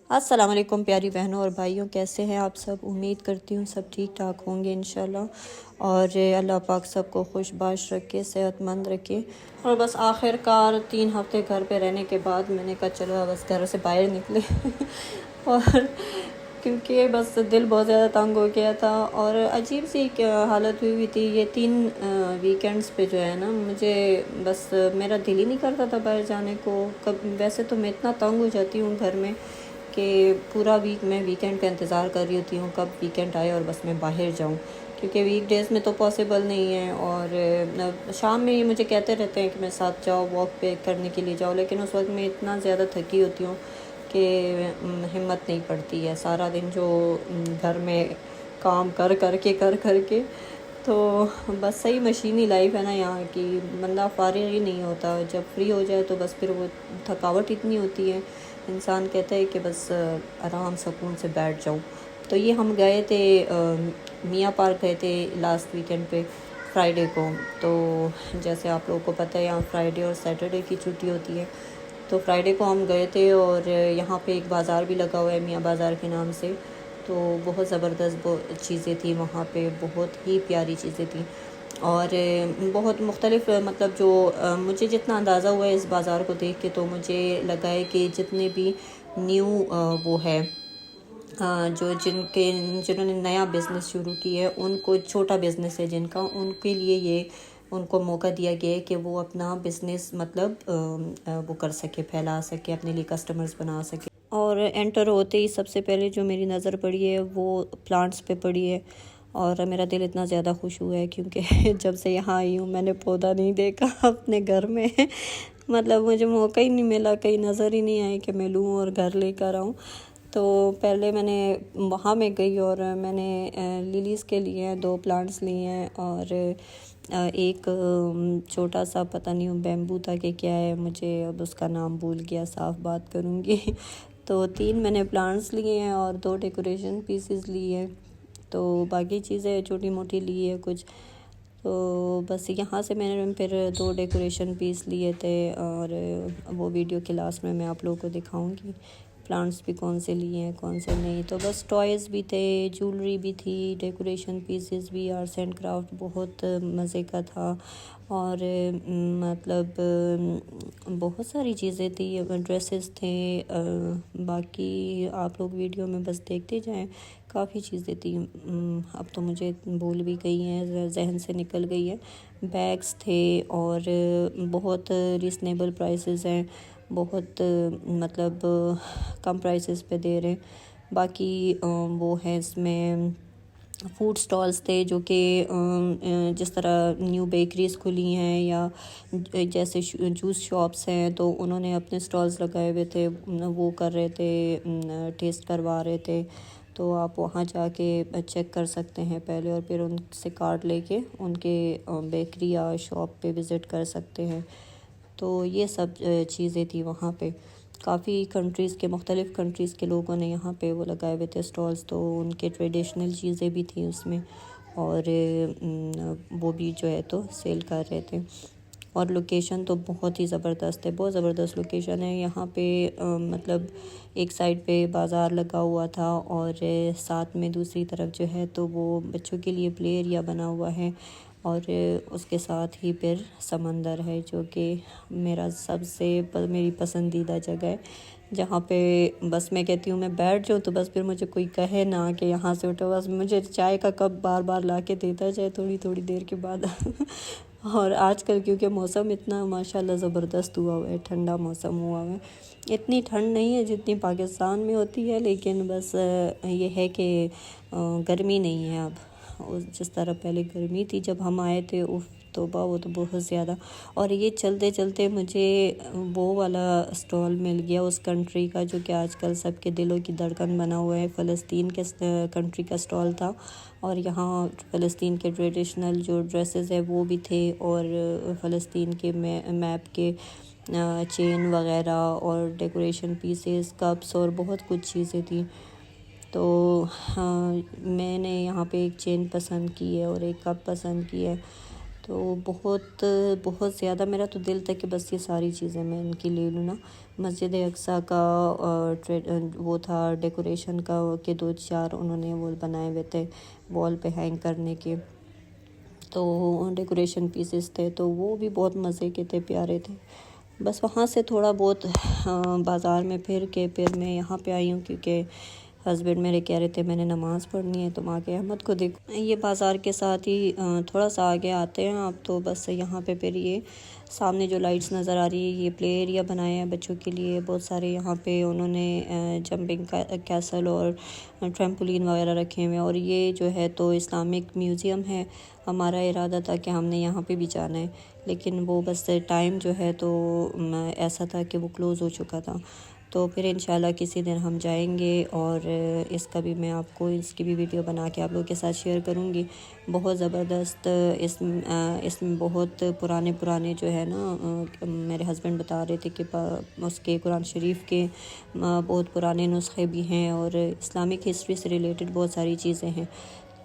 अस्सलाम वालेकुम प्यारी बहनों और भाइयों, कैसे हैं आप सब। उम्मीद करती हूँ सब ठीक ठाक होंगे इंशाल्लाह। और अल्लाह पाक सबको खुशबाश रखे, सेहतमंद रखे। और बस आखिरकार 3 हफ्ते घर पे रहने के बाद मैंने कहा चलो बस घर से बाहर निकले और क्योंकि बस दिल बहुत ज़्यादा तंग हो गया था और अजीब सी हालत हुई थी। ये 3 वीकेंड्स पे जो है ना, मुझे बस मेरा दिल ही नहीं करता था बाहर जाने को। कब वैसे तो मैं इतना तंग हो जाती हूँ घर में कि पूरा वीक मैं वीकेंड का इंतज़ार कर रही होती हूँ कब वीकेंड आए और बस मैं बाहर जाऊँ, क्योंकि वीकडेज़ में तो पॉसिबल नहीं है। और शाम में ये मुझे कहते रहते हैं कि मेरे साथ जाओ, वॉक पे करने के लिए जाओ, लेकिन उस वक्त मैं इतना ज़्यादा थकी होती हूँ कि हिम्मत नहीं पड़ती है। सारा दिन जो घर में काम कर कर के तो बस सही मशीनी लाइफ है ना यहाँ की। बंदा फारिग ही नहीं होता, जब फ्री हो जाए तो बस फिर वो थकावट इतनी होती है, इंसान कहता है कि बस आराम सुकून से बैठ जाऊँ। तो ये हम गए थे मियाँ पार्क गए थे लास्ट वीकेंड पे फ्राइडे को। तो जैसे आप लोगों को पता है यहाँ फ्राइडे और सैटरडे की छुट्टी होती है। तो फ्राइडे को हम गए थे और यहाँ पे एक बाज़ार भी लगा हुआ है मियाँ बाज़ार के नाम से। तो बहुत ज़बरदस्त चीज़ें थी वहाँ पे, बहुत ही प्यारी चीज़ें थी। और बहुत मुख्तलिफ़ मतलब जो मुझे जितना अंदाज़ा हुआ है इस बाज़ार को देख के, तो मुझे लगा है कि जितने भी न्यू वो है जो जिन्होंने नया बिज़नेस शुरू किया है, उनको छोटा बिज़नेस है जिनका, उनके लिए ये उनको मौका दिया गया है कि वो अपना बिज़नेस मतलब वो कर सके, फैला सके, अपने लिए कस्टमर्स बना सके। और एंटर होते ही सबसे पहले जो मेरी नज़र पड़ी है वो प्लांट्स पे पड़ी है। और मेरा दिल इतना ज़्यादा खुश हुआ है क्योंकि जब से यहाँ आई हूँ मैंने पौधा नहीं देखा अपने घर में मतलब मुझे मौका ही नहीं मिला, कहीं नज़र ही नहीं आए कि मैं लूँ और घर लेकर आऊँ। तो पहले मैंने वहाँ में गई और मैंने लिलीज़ के लिए 2 प्लांट्स लिए हैं और एक छोटा सा पता नहीं बैम्बू था कि क्या है, मुझे अब उसका नाम भूल गया, साफ बात करूँगी तो 3 मैंने प्लांट्स लिए हैं और 2 डेकोरेशन पीसेस लिए हैं। तो बाकी चीज़ें छोटी मोटी ली है कुछ। तो बस यहाँ से मैंने फिर 2 डेकोरेशन पीस लिए थे और वो वीडियो के लास्ट में मैं आप लोगों को दिखाऊंगी प्लांट्स भी कौन से लिए हैं कौन से नहीं। तो बस टॉयज़ भी थे, ज्वेलरी भी थी, डेकोरेशन पीसेस भी, आर्ट्स एंड क्राफ्ट बहुत मज़े का था। और मतलब बहुत सारी चीज़ें थी, ड्रेसेस थे। बाकी आप लोग वीडियो में बस देखते जाएं, काफ़ी चीज़ें थी। अब तो मुझे भूल भी गई हैं, जहन से निकल गई है। बैग्स थे और बहुत रीज़नेबल प्राइसेस हैं, बहुत मतलब कम प्राइसेस पे दे रहे हैं। बाकी वो है इसमें फूड स्टॉल्स थे जो कि जिस तरह न्यू बेकरीज़ खुली हैं या जैसे जूस शॉप्स हैं, तो उन्होंने अपने स्टॉल्स लगाए हुए थे, वो कर रहे थे, टेस्ट करवा रहे थे। तो आप वहाँ जाके चेक कर सकते हैं पहले और फिर उनसे कार्ड लेके उनके बेकरी या शॉप पे विज़िट कर सकते हैं। तो ये सब चीज़ें थी वहाँ पे। काफ़ी कंट्रीज़ के मुख्तलिफ़ कंट्रीज़ के लोगों ने यहाँ पे वो लगाए हुए थे स्टॉल्स, तो उनके ट्रेडिशनल चीज़ें भी थी उसमें और वो भी जो है तो सेल कर रहे थे। और लोकेशन तो बहुत ही ज़बरदस्त है, बहुत ज़बरदस्त लोकेशन है यहाँ पे। मतलब एक साइड पे बाज़ार लगा हुआ था और साथ में दूसरी तरफ जो है तो वो बच्चों के लिए प्ले एरिया बना हुआ है और उसके साथ ही फिर समंदर है जो कि मेरी पसंदीदा जगह है, जहाँ पे बस मैं कहती हूँ मैं बैठ जाऊँ तो बस फिर मुझे कोई कहे ना कि यहाँ से उठो, बस मुझे चाय का कप बार बार ला के देता जाए थोड़ी थोड़ी देर के बाद और आजकल क्योंकि मौसम इतना माशाल्लाह ज़बरदस्त हुआ हुआ है, ठंडा मौसम हुआ हुआ है। इतनी ठंड नहीं है जितनी पाकिस्तान में होती है, लेकिन बस ये है कि गर्मी नहीं है अब। और जिस तरह पहले गर्मी थी जब हम आए थे, उफ तौबा, वो तो बहुत ज़्यादा। और ये चलते चलते मुझे वो वाला स्टॉल मिल गया उस कंट्री का जो कि आजकल सबके दिलों की धड़कन बना हुआ है। फ़लस्तीन के कंट्री का स्टॉल था और यहाँ फ़लस्तीन के ट्रेडिशनल जो ड्रेसेस है वो भी थे और फ़लस्तीन के मैप के चेन वगैरह और डेकोरेशन पीसेस, कप्स और बहुत कुछ चीज़ें थी। तो हाँ, मैंने यहाँ पे एक चेन पसंद की है और एक कप पसंद की है। तो बहुत बहुत ज़्यादा मेरा तो दिल था कि बस ये सारी चीज़ें मैं इनकी ले लूँ ना। मस्जिद अक्सा का वो था डेकोरेशन का के 2-4 उन्होंने वो बनाए हुए थे वॉल पे हैंग करने के, तो डेकोरेशन पीसेस थे, तो वो भी बहुत मज़े के थे, प्यारे थे। बस वहाँ से थोड़ा बहुत बाज़ार में फिर के फिर मैं यहाँ पे आई हूँ, क्योंकि हस्बैंड मेरे कह रहे थे मैंने नमाज़ पढ़नी है, तो माँ के अहमद को देखो। ये बाज़ार के साथ ही थोड़ा सा आगे आते हैं आप, तो बस यहाँ पे फिर ये सामने जो लाइट्स नज़र आ रही है, ये प्ले एरिया बनाया है बच्चों के लिए। बहुत सारे यहाँ पे उन्होंने जंपिंग कैसल और ट्रैम्पोलिन वगैरह रखे हुए हैं। और ये जो है तो इस्लामिक म्यूज़ियम है। हमारा इरादा था कि हमने यहाँ पे भी जाना है, लेकिन वो बस टाइम जो है तो ऐसा था कि वो क्लोज़ हो चुका था। तो फिर इंशाल्लाह किसी दिन हम जाएंगे, और इसका भी मैं आपको इसकी भी वीडियो बना के आप लोगों के साथ शेयर करूँगी। बहुत ज़बरदस्त इसमें बहुत पुराने जो है ना, मेरे हस्बैंड बता रहे थे कि उसके कुरान शरीफ के बहुत पुराने नुस्खे भी हैं, और इस्लामिक हिस्ट्री से रिलेटेड बहुत सारी चीज़ें हैं।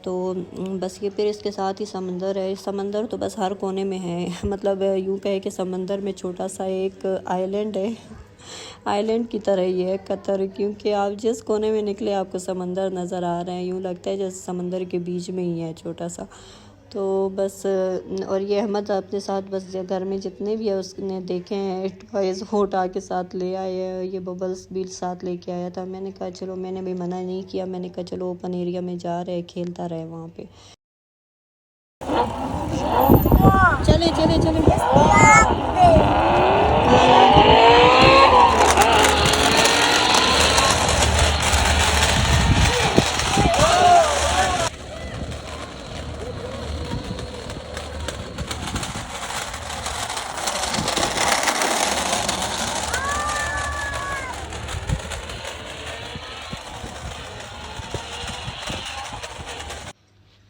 तो बस ये फिर इसके साथ ही समंदर है। समंदर तो बस हर कोने में है मतलब यूँ कहे कि समंदर में छोटा सा एक आइलैंड है आइलैंड की तरह ही है कतर, क्योंकि आप जिस कोने में निकले आपको समंदर नज़र आ रहे हैं। यूँ लगता है जैसे समंदर के बीच में ही है छोटा सा। तो बस और ये अहमद अपने साथ बस घर में जितने भी है उसने देखे हैं टॉयज़ वो उठा के साथ ले आए हैं। ये बबल्स भी साथ लेके आया था। मैंने कहा चलो, मैंने भी मना नहीं किया, मैंने कहा चलो ओपन एरिया में जा रहे खेलता रहे वहाँ पे। चले चले चले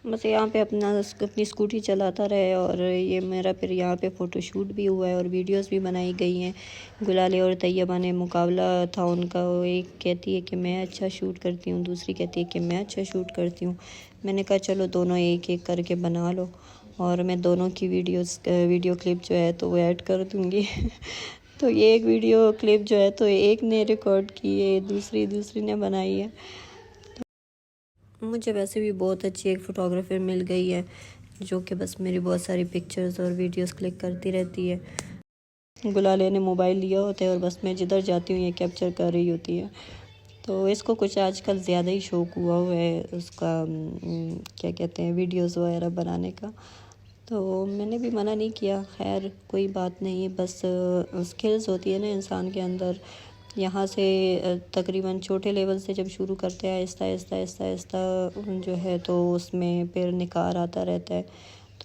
बस यहाँ पे अपनी स्कूटी चलाता रहे। और ये मेरा फिर यहाँ पे फ़ोटोशूट भी हुआ है और वीडियोस भी बनाई गई हैं। गुलाले और तैयबा ने मुकाबला था उनका। वो एक कहती है कि मैं अच्छा शूट करती हूँ, दूसरी कहती है कि मैं अच्छा शूट करती हूँ। मैंने कहा चलो दोनों एक एक करके बना लो, और मैं दोनों की वीडियो क्लिप जो है तो वो ऐड कर दूँगी तो ये एक वीडियो क्लिप जो है तो एक ने रिकॉर्ड की है, दूसरी ने बनाई है। मुझे वैसे भी बहुत अच्छी एक फ़ोटोग्राफ़र मिल गई है, जो कि बस मेरी बहुत सारी पिक्चर्स और वीडियोस क्लिक करती रहती है। गुलाले ने मोबाइल लिया होता है और बस मैं जिधर जाती हूँ ये कैप्चर कर रही होती है। तो इसको कुछ आजकल ज़्यादा ही शौक़ हुआ है उसका, क्या कहते हैं, वीडियोस वगैरह बनाने का। तो मैंने भी मना नहीं किया। खैर कोई बात नहीं, बस स्किल्स होती है ना इंसान के अंदर। यहाँ से तकरीबन छोटे लेवल से जब शुरू करते हैं आहिस्ता आहिस्ता आहिस्ता आहिस्ता जो है तो उसमें फिर निखार आता रहता है।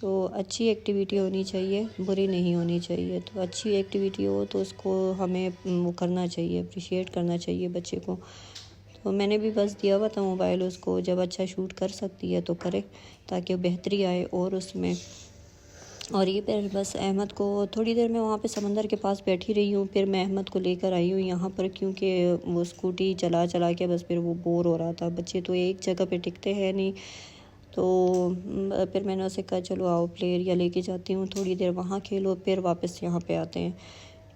तो अच्छी एक्टिविटी होनी चाहिए, बुरी नहीं होनी चाहिए। तो अच्छी एक्टिविटी हो तो उसको हमें वो करना चाहिए, अप्रिशिएट करना चाहिए बच्चे को। तो मैंने भी बस दिया हुआ था मोबाइल उसको, जब अच्छा शूट कर सकती है तो करे, ताकि बेहतरी आए और उसमें। और ये फिर बस अहमद को थोड़ी देर में वहाँ पे समंदर के पास बैठी रही हूँ। फिर मैं अहमद को लेकर आई हूँ यहाँ पर, क्योंकि वो स्कूटी चला चला के बस फिर वो बोर हो रहा था। बच्चे तो एक जगह पे टिकते हैं नहीं। तो फिर मैंने उसे कहा चलो आओ प्ले एरिया लेके जाती हूँ, थोड़ी देर वहाँ खेलो, फिर वापस यहाँ पे आते हैं।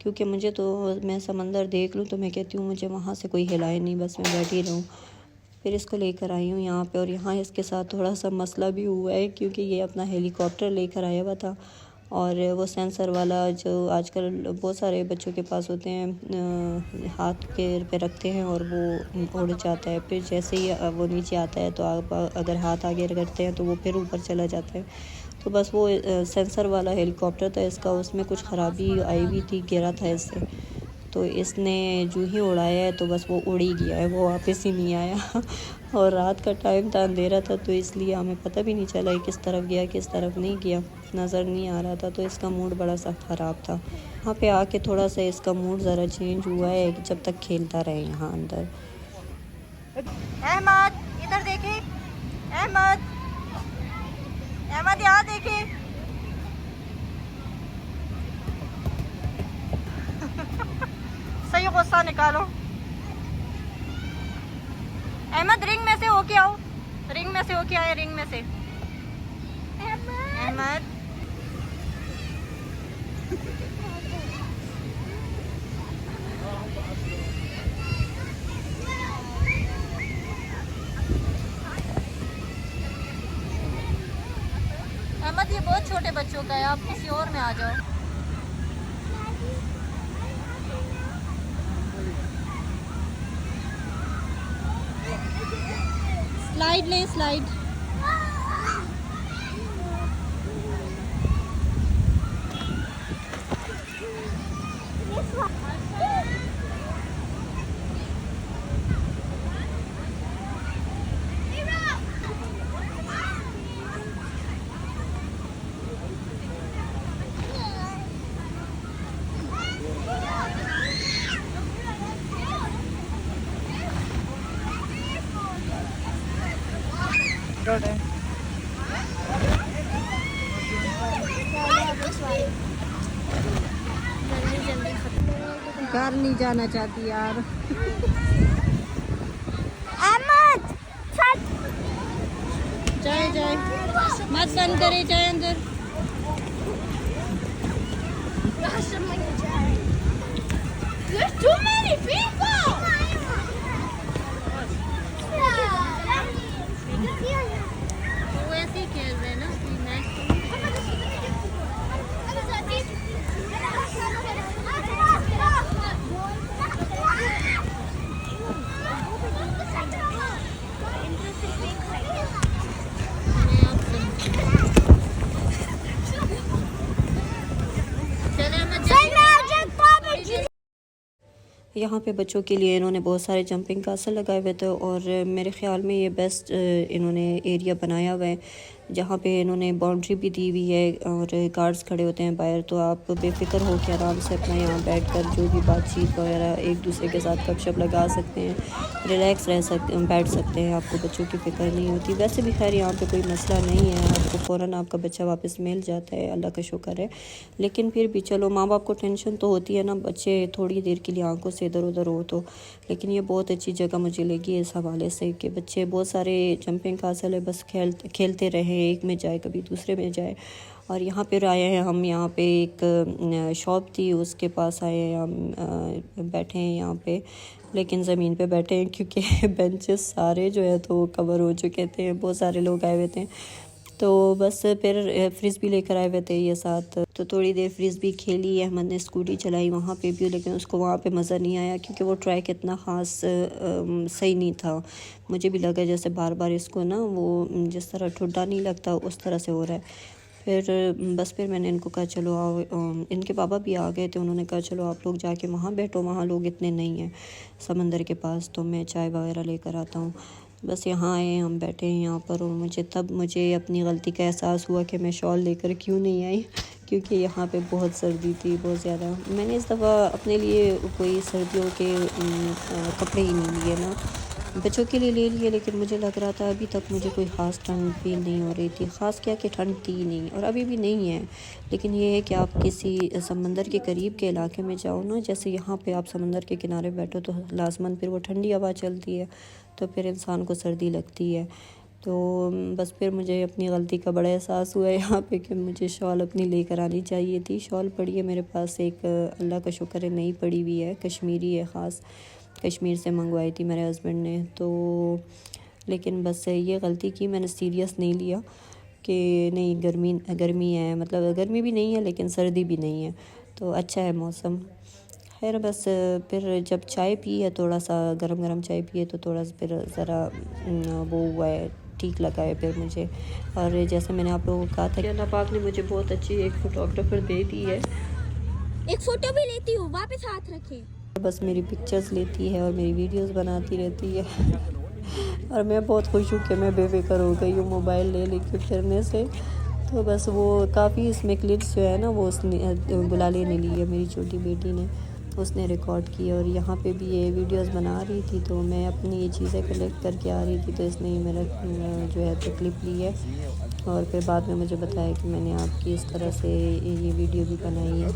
क्योंकि मुझे तो, मैं समंदर देख लूँ तो मैं कहती हूँ मुझे वहाँ से कोई हिलाए नहीं, बस मैं बैठी रहूँ। फिर इसको लेकर आई हूँ यहाँ पे। और यहाँ इसके साथ थोड़ा सा मसला भी हुआ है, क्योंकि ये अपना हेलीकॉप्टर लेकर आया हुआ था, और वो सेंसर वाला जो आजकल बहुत सारे बच्चों के पास होते हैं, हाथ के पे रखते हैं और वो उड़ जाता है। फिर जैसे ही वो नीचे आता है तो आप अगर हाथ आगे करते हैं तो वो फिर ऊपर चला जाता है। तो बस वो सेंसर वाला हेलीकॉप्टर था इसका, उसमें कुछ ख़राबी आई हुई थी, गिरा था इससे। तो इसने जो ही उड़ाया है तो बस वो उड़ ही गया है, वो वापस ही नहीं आया और रात का टाइम था, अंधेरा था, तो इसलिए हमें पता भी नहीं चला किस तरफ गया किस तरफ नहीं गया, नज़र नहीं आ रहा था। तो इसका मूड बड़ा सा ख़राब था। यहाँ पे आके थोड़ा सा इसका मूड ज़रा चेंज हुआ है, कि जब तक खेलता रहे यहाँ अंदर। अहमद इधर देखे, अहमद अहमद यहाँ देखे सही गुस्सा निकालो। अहमद रिंग में से होके आओ, रिंग में से होके आए, रिंग में से। अहमद ये बहुत छोटे बच्चों का है, आप किसी और में आ जाओ। स्लाइड ले, स्लाइड। घर नहीं जाना चाहती यार। जाए जाए, मत बंद करे, जाए अंदर। There's too many people! वो ऐसे ही खेल रहे हैं ना मैच। यहाँ पे बच्चों के लिए इन्होंने बहुत सारे जंपिंग कासल लगाए हुए थे और मेरे ख्याल में ये बेस्ट इन्होंने एरिया बनाया हुआ है, जहाँ पे इन्होंने बाउंड्री भी दी हुई है और गार्ड्स खड़े होते हैं बाहर। तो आप बेफिक्र हो के आराम से अपना यहाँ बैठकर जो भी बातचीत वगैरह एक दूसरे के साथ गपशप लगा सकते हैं, रिलैक्स बैठ सकते हैं, आपको बच्चों की फ़िक्र नहीं होती। वैसे भी खैर यहाँ पे कोई मसला नहीं है, आपको फ़ौरन आपका बच्चा वापस मिल जाता है, अल्लाह का शुक्र है। लेकिन फिर भी चलो, माँ बाप को टेंशन तो होती है ना, बच्चे थोड़ी देर के लिए आंखों से इधर उधर हो तो। लेकिन ये बहुत अच्छी जगह मुझे लगी इस हवाले से कि बच्चे बहुत सारे जंपिंग कासल है, बस खेलते रहे, एक में जाए कभी दूसरे में जाए। और यहाँ पर आए हैं हम, यहाँ पे एक शॉप थी उसके पास आए हैं हम, बैठे हैं यहाँ पे, लेकिन ज़मीन पे बैठे हैं क्योंकि बेंचेस सारे जो है तो कवर हो चुके थे, बहुत सारे लोग आए हुए थे। तो बस फिर फ्रिस्बी लेकर आए हुए थे ये साथ, तो थोड़ी देर फ्रिस्बी खेली, अहमद ने स्कूटी चलाई वहाँ पे भी, लेकिन उसको वहाँ पे मज़ा नहीं आया क्योंकि वो ट्रैक इतना ख़ास सही नहीं था। मुझे भी लगा जैसे बार बार इसको ना वो जिस तरह ठुड्डा नहीं लगता उस तरह से हो रहा है। फिर मैंने इनको कहा चलो आओ, इनके पापा भी आ गए थे, उन्होंने कहा चलो आप लोग जाके वहाँ बैठो, वहाँ लोग इतने नहीं हैं समंदर के पास, तो मैं चाय वगैरह लेकर आता हूँ। बस यहाँ आए, हम बैठे हैं यहाँ पर, और मुझे अपनी गलती का एहसास हुआ कि मैं शॉल लेकर क्यों नहीं आई, क्योंकि यहाँ पे बहुत सर्दी थी, बहुत ज़्यादा। मैंने इस दफ़ा अपने लिए कोई सर्दियों के कपड़े ही नहीं लिए ना, बच्चों के लिए ले लिए, लेकिन मुझे लग रहा था अभी तक मुझे कोई ख़ास ठंड फील नहीं हो रही थी, ख़ास क्या कि ठंड थी नहीं और अभी भी नहीं है। लेकिन ये है कि आप किसी समंदर के करीब के इलाके में जाओ ना, जैसे यहाँ पे आप समंदर के किनारे बैठो तो लाजमन फिर वो ठंडी हवा चलती है, तो फिर इंसान को सर्दी लगती है। तो बस फिर मुझे अपनी गलती का बड़ा एहसास हुआ यहाँ पे कि मुझे शॉल अपनी लेकर आनी चाहिए थी। शॉल पड़ी है मेरे पास एक, अल्लाह का शुक्र है नई पड़ी हुई है, कश्मीरी है, ख़ास कश्मीर से मंगवाई थी मेरे हस्बैंड ने। तो लेकिन बस ये गलती की, मैंने सीरियस नहीं लिया कि नहीं गर्मी है, मतलब गर्मी भी नहीं है लेकिन सर्दी भी नहीं है, तो अच्छा है मौसम। खैर बस फिर जब चाय पी है, थोड़ा सा गरम चाय पिए तो थोड़ा सा फिर ज़रा वो हुआ है, ठीक लगा है फिर मुझे। और जैसे मैंने आप लोगों को कहा था कि अल्लाह पाक ने मुझे बहुत अच्छी एक फ़ोटोग्राफ़र दे दी है, एक फ़ोटो भी लेती हूँ, वापस हाथ रखे, बस मेरी पिक्चर्स लेती है और मेरी वीडियोस बनाती रहती है और मैं बहुत खुश हूँ कि मैं बेफिक्र हो गई हूँ मोबाइल ले लेके फिरने से। तो बस वो काफ़ी इसमें क्लिप्स जो है ना वो उसने बुला लेने ली है मेरी छोटी बेटी ने, उसने रिकॉर्ड की, और यहाँ पे भी ये वीडियोस बना रही थी, तो मैं अपनी ये चीज़ें कलेक्ट करके आ रही थी, तो इसने मेरा जो है तो क्लिप ली है और फिर बाद में मुझे बताया कि मैंने आपकी इस तरह से ये वीडियो भी बनाई है।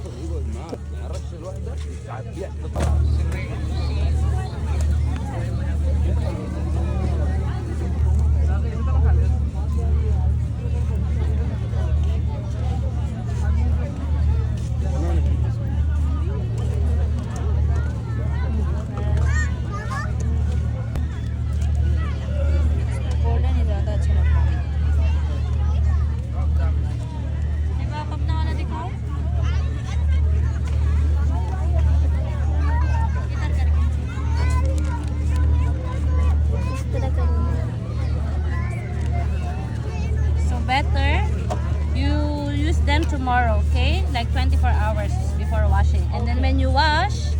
tomorrow, okay? Like 24 hours before washing. And then when you wash,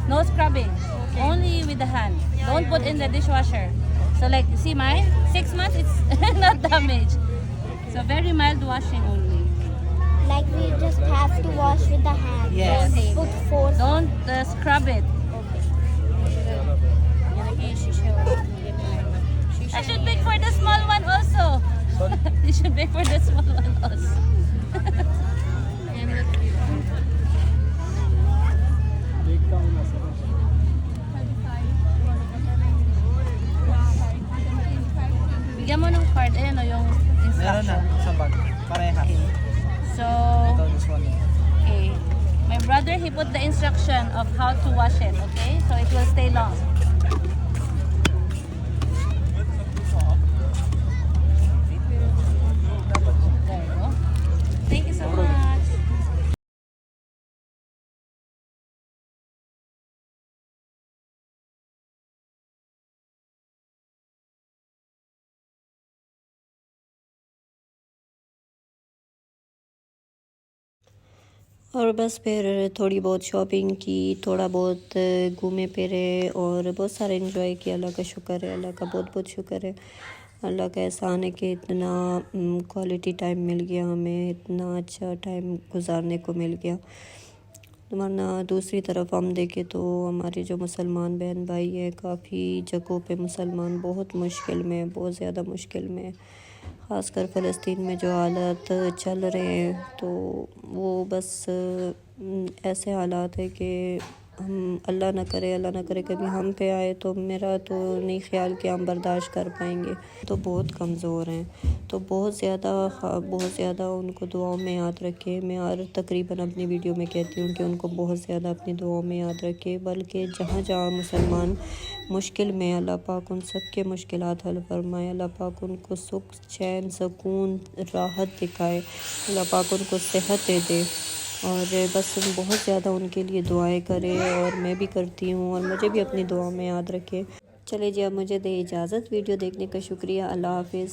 no scrubbing. Only with the hand. Don't put in the dishwasher. So like, see mine? 6 months, it's not damaged. So very mild washing only. Like we just have to wash with the hand. Yes. Don't put force. Don't scrub it. I should make for the small one also. You should make for the small one also. Bigyan mo ng card. Ayan o yung Meron instruction. na sa bag. Parehas. So, Ito, this one. okay. My brother, he put the instruction of how to wash it, okay? So it will stay long. There you go. Thank you so much. और बस फिर थोड़ी बहुत shopping की, थोड़ा बहुत घूमे फिरे और बहुत सारा एंजॉय किया। अल्लाह का शुक्र है, अल्लाह का बहुत बहुत शुक्र है। अल्लाह का एहसान है कि इतना क्वालिटी टाइम मिल गया हमें, इतना अच्छा टाइम गुजारने को मिल गया। वरना दूसरी तरफ हम देखें तो हमारे जो मुसलमान बहन भाई हैं, काफ़ी जगहों पे मुसलमान बहुत मुश्किल में, बहुत ज़्यादा मुश्किल में, ख़ासकर फ़लस्तीन में जो हालात चल रहे हैं, तो वो बस ऐसे हालात है कि हम अल्लाह ना करे कभी हम पे आए, तो मेरा तो नहीं ख्याल कि हम बर्दाश्त कर पाएंगे। तो बहुत कमज़ोर हैं, तो बहुत ज़्यादा उनको दुआओं में याद रखें। मैं हर तकरीबन अपनी वीडियो में कहती हूँ कि उनको बहुत ज़्यादा अपनी दुआओं में याद रखें। बल्कि जहाँ जहाँ मुसलमान मुश्किल में, अल्लाह पाक उन सब के मुश्किलात हल फरमाए। अल्लाह पाक उनको सुख, चैन, सुकून, राहत दिखाए। अल्लाह पाक उनको सेहत दे और बस बहुत ज़्यादा उनके लिए दुआएं करें, और मैं भी करती हूँ, और मुझे भी अपनी दुआ में याद रखें। चले जी, अब मुझे दे इजाज़त। वीडियो देखने का शुक्रिया। अल्लाह हाफ़िज़।